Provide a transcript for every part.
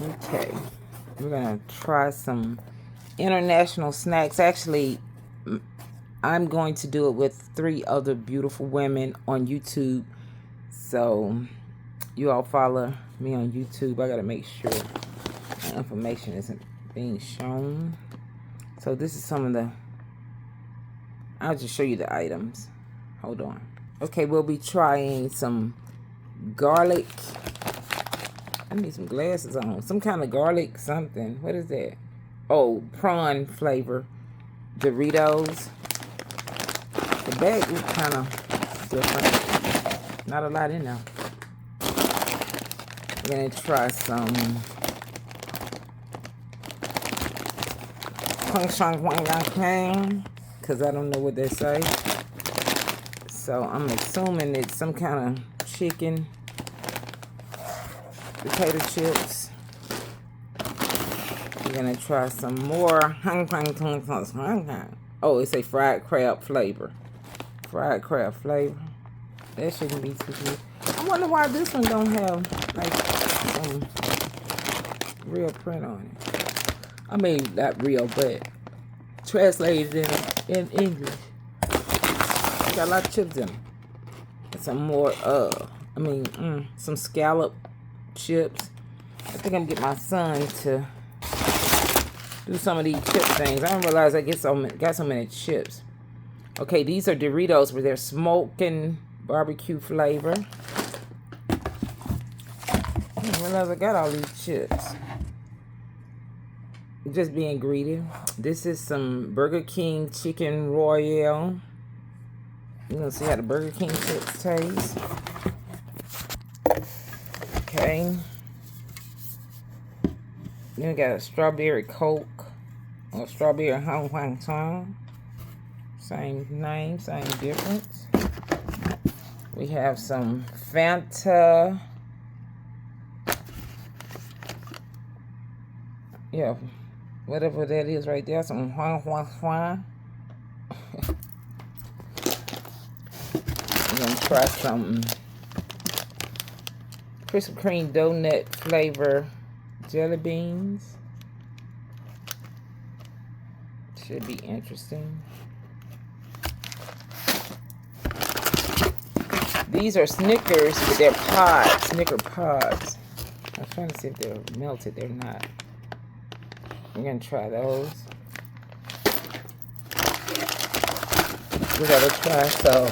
Okay, we're gonna try some international snacks. Actually, I'm going to do it with 3 other beautiful women on YouTube. So you all follow me on YouTube. I gotta make sure my information isn't being shown. So this is some of the, I'll just show you the items. Hold on. Okay, we'll be trying some garlic. I need some glasses on. Some kind of garlic something. What is that? Oh, prawn flavor Doritos. The bag is kind of different. Not a lot in there. We're going to try some because I don't know what they say. So I'm assuming it's some kind of chicken, potato chips. We're gonna try some more. Oh, it's a fried crab flavor. Fried crab flavor. That shouldn't be too good. I wonder why this one don't have like some real print on it. I mean, not real, but translated in English. Got a lot of chips in them. And some more, some scallop chips. I think I'm gonna get my son to do some of these chip things. I didn't realize I got so many chips. Okay, these are Doritos with their smoking barbecue flavor. I didn't realize I got all these chips. Just being greedy. This is some Burger King Chicken Royale. You're gonna see how the Burger King chips taste. Okay. Then we got a strawberry Coke or strawberry Hong Huang Tong. Same name, same difference. We have some Fanta. Yeah, whatever that is right there. Some Huang Huang Huang. We're gonna try some Krispy Kreme donut flavor jelly beans. Should be interesting. These are Snickers, but they're pods, Snicker pods. I'm trying to see if they're melted. They're not. We're gonna try those. We gotta try some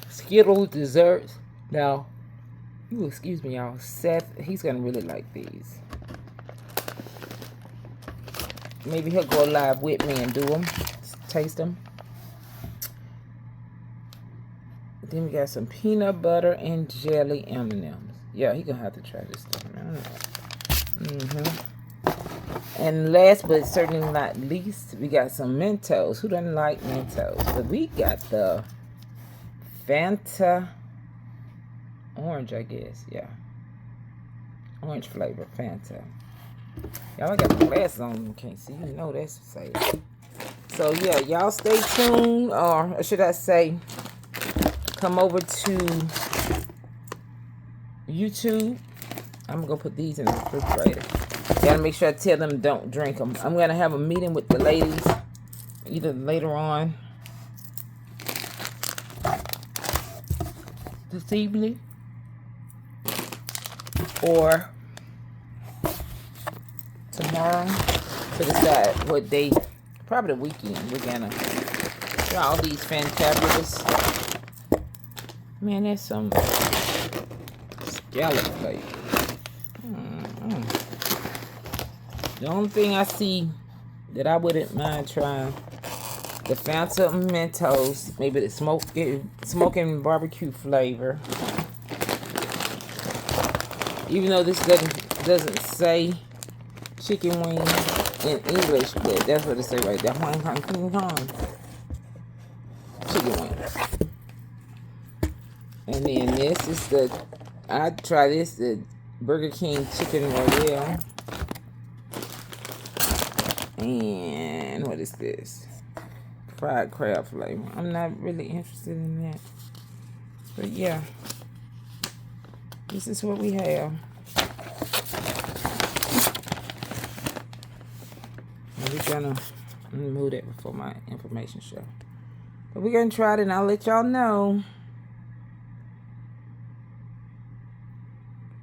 Skittles desserts. Now, you excuse me, y'all. Seth, he's gonna really like these. Maybe he'll go live with me and do them, taste them. Then we got some peanut butter and jelly M&Ms. Yeah, he gonna have to try this stuff. And last but certainly not least, we got some Mentos. Who doesn't like Mentos? But we got the Fanta orange, I guess. Yeah, orange flavor Fanta. Y'all, I got my glasses on. You can't see. You know that's safe. So yeah, y'all stay tuned, or should I say, come over to YouTube. I'm gonna put these in the refrigerator. Gotta make sure I tell them don't drink them. I'm gonna have a meeting with the ladies either later on this evening or tomorrow to decide what day. Probably the weekend. We're gonna try all these fantabulous. Man, there's some scallop flavor. The only thing I see that I wouldn't mind trying, the Fanta Mentos, maybe the smoking barbecue flavor. Even though this doesn't say chicken wings in English, but that's what it say right there. Chicken wings. And then this is I try this, the Burger King Chicken Royale. And what is this? Fried crab flavor. I'm not really interested in that. But yeah. this is what we have. And we're gonna move that before my information show. But we're gonna try it and I'll let y'all know.